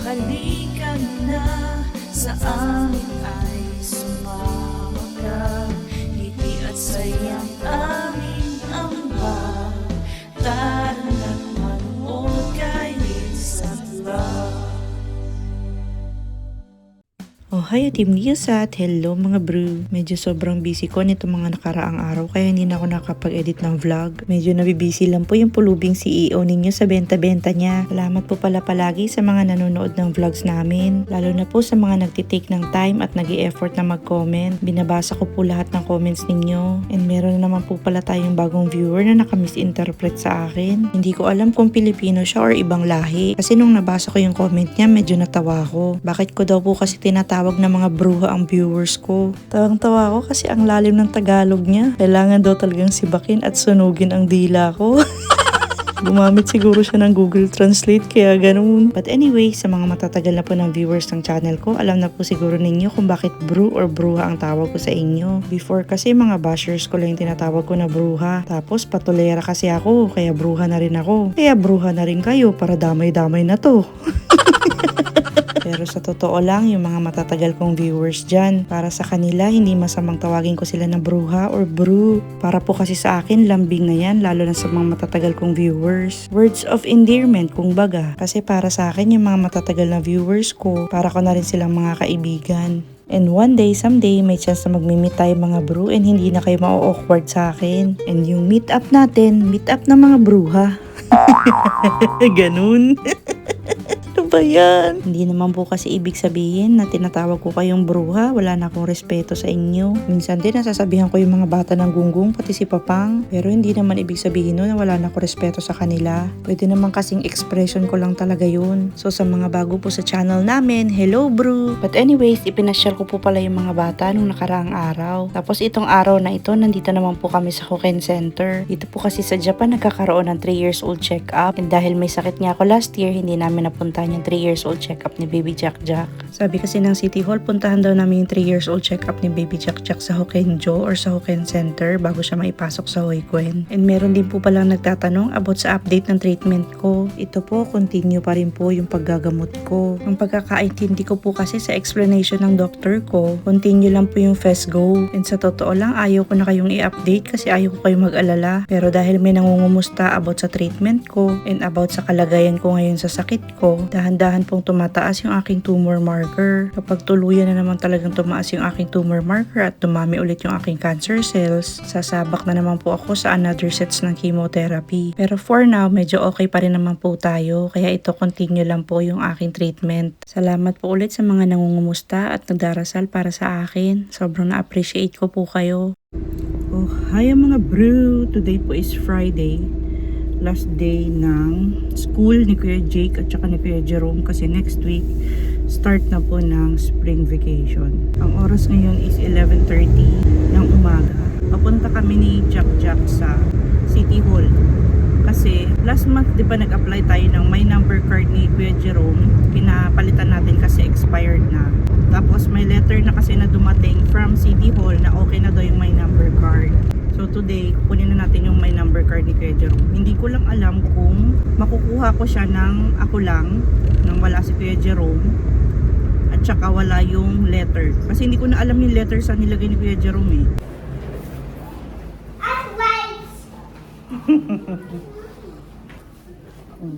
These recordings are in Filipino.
Halikan na sa amin ay sumama ka. Ngiti at sayang aming ambag. Tara na't manood kay Isang Love. Oh, hi Team Liosat! Hello mga bro! Medyo sobrang busy ko nito mga nakaraang araw kaya hindi na ako nakapag-edit ng vlog. Medyo nabibisi lang po yung pulubing CEO ninyo sa benta-benta niya. Salamat po pala palagi sa mga nanonood ng vlogs namin. Lalo na po sa mga nagtitake ng time at nag-i-effort na mag-comment. Binabasa ko po lahat ng comments ninyo. And meron na naman po pala tayong bagong viewer na naka-misinterpret sa akin. Hindi ko alam kung Pilipino siya or ibang lahi. Kasi nung nabasa ko yung comment niya, medyo natawa ko. Bakit ko daw po kasi tinatawag na mga bruha ang viewers ko? Tawang-tawa ako kasi ang lalim ng Tagalog niya. Kailangan daw talagang sibakin at sunugin ang dila ko. Gumamit siguro siya ng Google Translate kaya ganun. But anyway, sa mga matatagal na po ng viewers ng channel ko, alam na po siguro ninyo kung bakit bru or bruha ang tawag ko sa inyo. Before kasi mga bashers ko lang yung tinatawag ko na bruha. Tapos patulera kasi ako, kaya bruha na rin ako. Kaya bruha na rin kayo para damay-damay na to. Pero sa totoo lang, yung mga matatagal kong viewers dyan, para sa kanila, hindi masamang tawagin ko sila na bruha or bru. Para po kasi sa akin, lambing na yan, lalo na sa mga matatagal kong viewers. Words of endearment, kung baga. Kasi para sa akin, yung mga matatagal na viewers ko, para ko na rin silang mga kaibigan. And one day, someday, may chance na magmi-meet tayo mga bro and hindi na kayo ma-awkward sa akin. And yung meet up natin, meet up na mga bruha. Ganun. Ba yan? Hindi naman po kasi ibig sabihin na tinatawag ko kayong bruha, wala na akong respeto sa inyo. Minsan din nasasabihan ko yung mga bata ng gunggong, pati si Papang. Pero hindi naman ibig sabihin na wala na akong respeto sa kanila. Pwede naman kasing expression ko lang talaga yun. So sa mga bago po sa channel namin, hello bro! But anyways, ipinashare ko po pala yung mga bata nung nakaraang araw. Tapos itong araw na ito, nandito naman po kami sa Hoken Center. Dito po kasi sa Japan, nagkakaroon ng 3 years old check-up. And dahil may sakit nga ako last year, hindi namin napuntahan yung 3 years old check-up ni Baby Jack Jack. Sabi kasi ng City Hall, puntahan daw namin yung 3 years old check-up ni Baby Jack Jack sa Hokenjo or sa Hoken Center bago siya maipasok sa Hoikuen. And meron din po palang nagtatanong about sa update ng treatment ko. Ito po, continue pa rin po yung paggagamot ko. Ang pagkakaintindi ko po kasi sa explanation ng doctor ko, continue lang po yung FESGO. And sa totoo lang, ayaw ko na kayong i-update kasi ayaw ko kayong mag-alala. Pero dahil may nangungumusta about sa treatment ko and about sa kalagayan ko ngayon sa sakit ko, dahan-dahan pong tumataas yung aking tumor marker. Kapag tuluyan na naman talagang tumaas yung aking tumor marker at dumami ulit yung aking cancer cells, sasabak na naman po ako sa another sets ng chemotherapy. Pero for now, medyo okay pa rin naman po tayo. Kaya ito, continue lang po yung aking treatment. Salamat po ulit sa mga nangungumusta at nagdarasal para sa akin. Sobrang na-appreciate ko po kayo. Oh, hi mga bro! Today po is Friday. Last day ng school ni Kuya Jake at saka ni Kuya Jerome kasi next week start na po ng spring vacation. Ang oras ngayon is 11:30 ng umaga. Papunta kami ni Jack Jack sa City Hall. Kasi last month di ba nag-apply tayo ng my number card ni Kuya Jerome. Pinapalitan natin kasi expired na. Tapos may letter na kasi na dumating from City Hall na okay na daw yung my number card. So today, kukunin na natin yung my number card ni Kuya Jerome. Hindi ko lang alam kung makukuha ko siya ng ako lang, nang wala si Kuya Jerome, at saka wala yung letter. Kasi hindi ko na alam yung letter saan nilagay ni Kuya Jerome eh.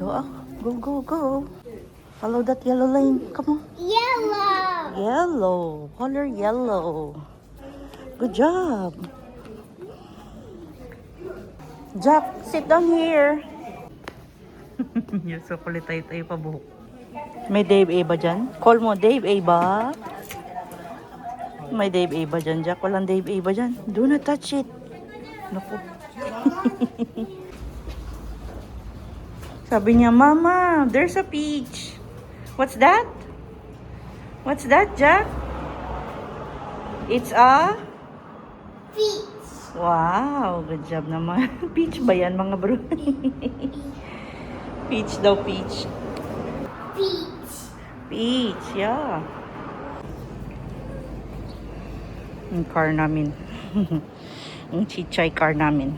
Go, go, go. Follow that yellow lane. Come on. Yellow. Yellow. Color yellow. Good job. Jack, sit down here. Yung so kulit tayo pa buhok. May Dave Ava dyan? Call mo Dave Ava. May Dave Ava dyan, Jack. Walang Dave Ava dyan. Do not touch it. Naku. Sabi niya, Mama, there's a peach. What's that? What's that, Jack? It's a Feet. wow, good job naman. Peach ba yan, mga bro? Peach daw, peach. Feet. Peach, yeah. Yung car namin. Yung chichay car namin.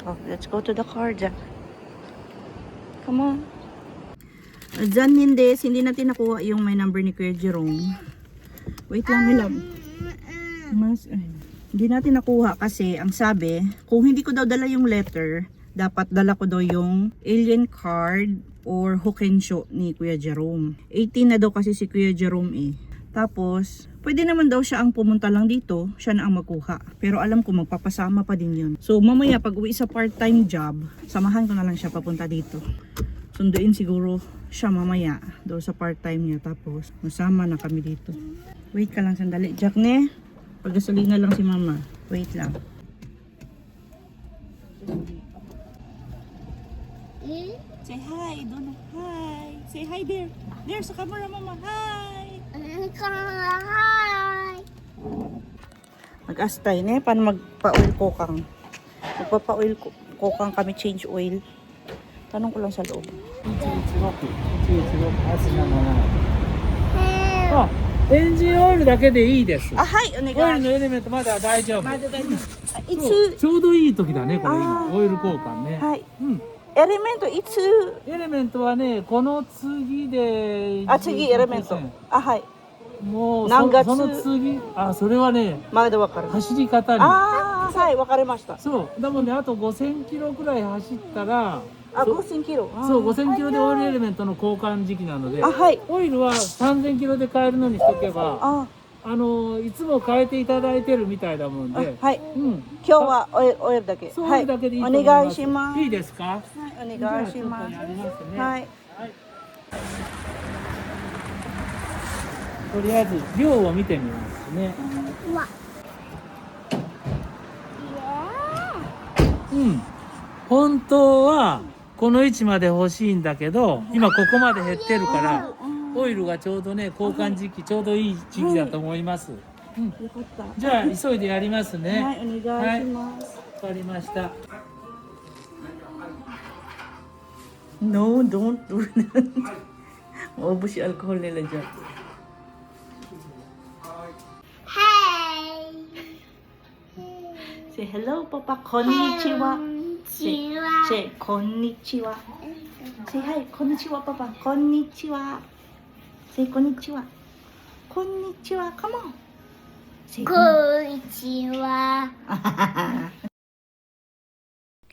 Oh, let's go to the car, Jack. Come on. Dyan hindi natin nakuha yung may number ni Kuya Jerome. Wait lang, my love. Hindi natin nakuha kasi ang sabi, kung hindi ko daw dala yung letter, dapat dala ko daw yung alien card or Hokensho ni Kuya Jerome. 18 na daw kasi si Kuya Jerome eh. Tapos, pwede naman daw siya ang pumunta lang dito, siya na ang magkuha. Pero alam ko magpapasama pa din yun. So mamaya pag uwi sa part-time job, samahan ko na lang siya papunta dito. Sunduin siguro siya mamaya doon sa part-time niya. Tapos masama na kami dito. Wait ka lang sandali. Jack ne, paggasolina lang si mama. Wait lang. Say hi, Dono. Hi. Say hi there. There sa camera mama. Hi. Hi. Mag-astay ne, paano magpa-oil kokang. Magpapa-oil kokang kami, change oil. Tanong ko lang sa loob. あ、エンジンオイルだけでいいです。あ、はい、おオイル願い。のエレメントまだ大丈夫。まだ大丈夫。いつ、そうちょうどいい時だね、これあ今。ーオイル交換ね。はい。うん。エレメントいつ、エレメントはね、この次で。あ、次エレメント。あ、はい。もう何月その次、あ、それはね、まだわかる。走り方に。あー、はい、わかりました。そう、だもんね、あと5000キロくらい走ったら。あ、そ5000キロ。あーそう、5000キロでオイルエレメントの交換時期なので。あ、はい。オイルは3000キロで買えるのにしとけば。あ、いつも変えていただいてるみたいだもんあで。はい。うん。今日はオイルだけ。そうはい。だけでいいとお思います。願いします。いいですか。はい、お願いします。じゃあちょっとやりますね。はい。とりあえず量を見てみますね。うわ。うん。本当はこの位置まで欲しいんだけど、今ここまで減ってるから、オイルがちょうどね交換時期ちょうどいい時期だと思います。うん。よかった。じゃあ急いでやりますね。はい、お願いします。わかりました。 No, don't do that. Maubos yung alcohol nila dyan. Hey. Say hello, Papa. Konnichiwa. Say, Konnichiwa. say, konnichiwa. Say hi, konnichiwa, Papa. Konnichiwa. Say konnichiwa. Konnichiwa. Come on. Say Konnichiwa.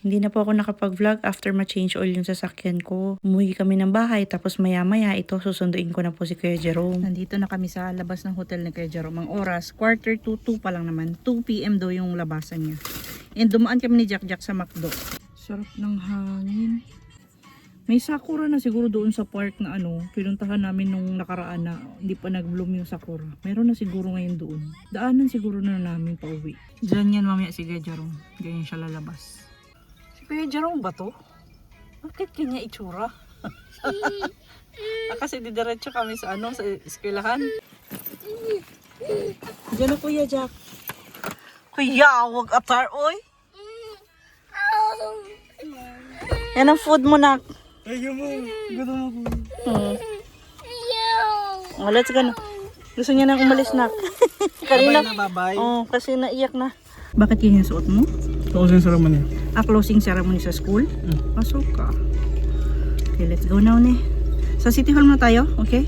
Hindi na po ako nakapag-vlog after ma-change oil yung sasakyan ko. Umuwi kami ng bahay tapos maya-maya ito susunduin ko na po si Kuya Jerome. Nandito na kami sa labas ng hotel ni Kuya Jerome. Ang oras, 1:45 pa lang naman. 2 PM daw yung labasan niya. And dumaan kami ni Jack sa McDo. Sarap ng hangin. May sakura na siguro doon sa park na pinuntahan namin nung nakaraan na hindi pa nag-bloom yung sakura. Meron na siguro ngayon doon. Daanan siguro na namin pa uwi. Diyan yan mamaya si Kuya Jerome. Ganyan siya lalabas. Kuya Jerome ba to? Bakit kanya itsura? Kasi didiretso kami sa sa eskwelahan. Diyan na Kuya Jack. Kuya, wag atar, oy. Yan ang food mo, nak. Ayun mo, gusto mo ko. Oh, let's go na. Gusto niya nang umalis, nak. Kanina. Bye-bye. Oh, kasi naiyak na. Bakit yun yung suot mo? Closing ceremony. Closing ceremony sa school? Pasok ka. Okay, let's go now, ne. Sa City Hall na tayo, okay?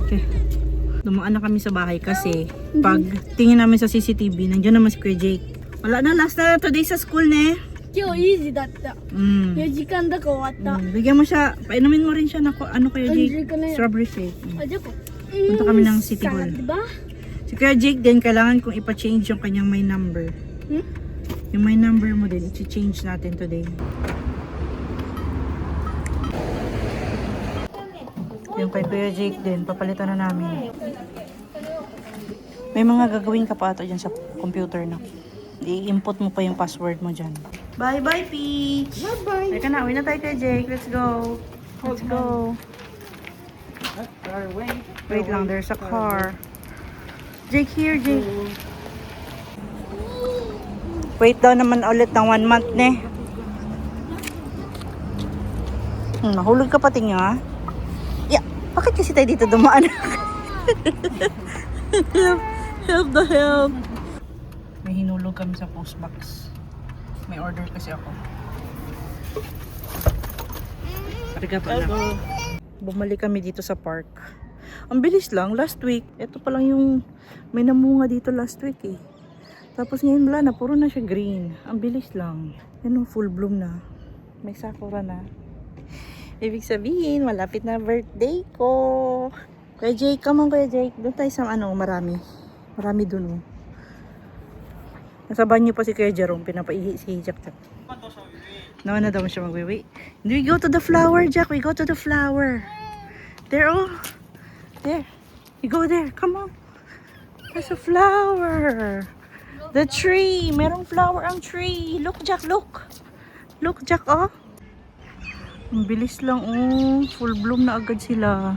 Okay. Dumaan na kami sa bahay kasi pag tingin namin sa CCTV, nandiyan naman si Kuya Jake. Wala na, last na today sa school, ne. 今日いい日だった。4時間だか終わった。 Bigyan mo siya, painumin mo rin siya na Kuya Enjoy Jake. ka na yan. Strawberry shake. Ah, diyan ko. Punta kami ng City Hall. Diba? Si Kuya Jake din, kailangan kong ipa-change yung kanyang my number. Yung my number mo din, i-change natin today. Yung kay Kuya Jake din, papalitan na namin. May mga gagawin ka pa ito dyan sa computer na. I-input mo pa yung password mo dyan. Bye-bye, Peach! Bye-bye! Teka na, uwi na tayo Kuya Jake. Let's go! Let's go! Wait lang, there's a car. Jake here, Jake. Wait daw naman ulit ng 1 month, ne. Nahulog ka pati nga. Yeah, bakit kasi tayo dito dumaan? Help the help. May hinulog kami sa post box. May order kasi ako. Karga pa lang. Bumalik kami dito sa park. Ang bilis lang, last week. Ito pa lang yung may namunga dito last week eh. Tapos ngayon wala na, puro na siya green. Ang bilis lang. Yan, full bloom na. May sakura na. Ibig sabihin, malapit na birthday ko. Kuya Jake, come on Kuya Jake. Doon tayo sa marami. Marami doon oh. Nasa banyo pa si Kuya Jerome, pinapaihi si Jack Jack. Nawa na daw siya magwiwi. We go to the flower, Jack. We go to the flower. There, oh. There. You go there. Come on. There's a flower. The tree. Merong flower ang tree. Look, Jack. Look. Look, Jack, oh. Ang bilis lang, oh. Full bloom na agad sila.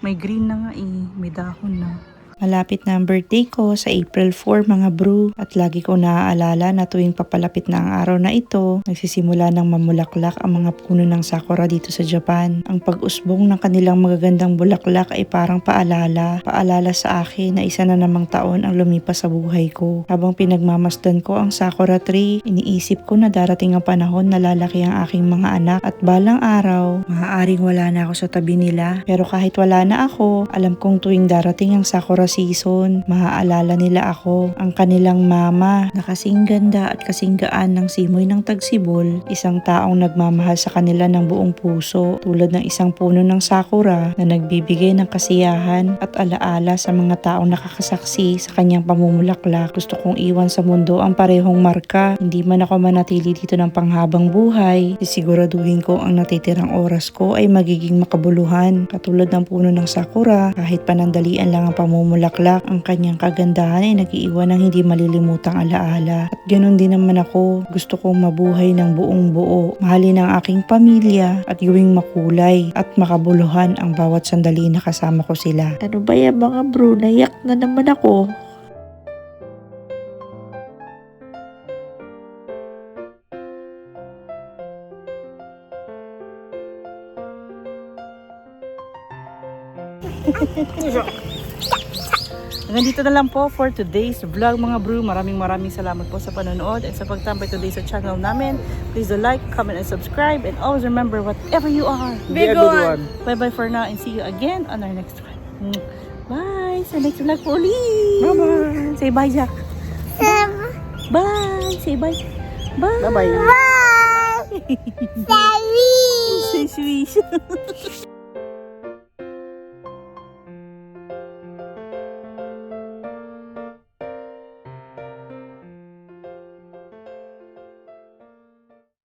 May green na nga eh. May dahon na. Malapit na ang birthday ko sa April 4 mga bro, at lagi ko naaalala na tuwing papalapit na ang araw na ito, nagsisimula ng mamulaklak ang mga puno ng sakura dito sa Japan. Ang pag-usbong ng kanilang magagandang bulaklak ay parang paalala sa akin na isa na namang taon ang lumipas sa buhay ko. Habang pinagmamasdan ko ang sakura tree, iniisip ko na darating ang panahon na lalaki ang aking mga anak at balang araw, maaaring wala na ako sa tabi nila. Pero kahit wala na ako, alam kong tuwing darating ang sakura season, maaalala nila ako, ang kanilang mama na kasing ganda at kasing gaan ng simoy ng tagsibol, isang taong nagmamahal sa kanila ng buong puso, tulad ng isang puno ng sakura na nagbibigay ng kasiyahan at alaala sa mga taong nakakasaksi sa kanyang pamumulaklak. Gusto kong iwan sa mundo ang parehong marka, hindi man ako manatili dito ng panghabang buhay, sisiguraduhin ko ang natitirang oras ko ay magiging makabuluhan, katulad ng puno ng sakura, kahit panandalian lang ang pamumulaklak, ang kanyang kagandahan ay nag-iiwan ng hindi malilimutang alaala. At ganoon din naman ako, gusto kong mabuhay ng buong buo, mahalin ang aking pamilya at gawing makulay at makabuluhan ang bawat sandali na kasama ko sila. Ano ba yan mga bro, nayak na naman ako. Hanggang dito na lang po for today's vlog mga bro. Maraming salamat po sa panonood at sa pagtambay today sa channel namin. Please do like, comment, and subscribe. And always remember, whatever you are, Big one. bye-bye for now and see you again on our next one. Bye! Sa next vlog po ulit! Bye-bye. Say bye, Jack! Bye! Say bye! Bye! Bye. Say swish!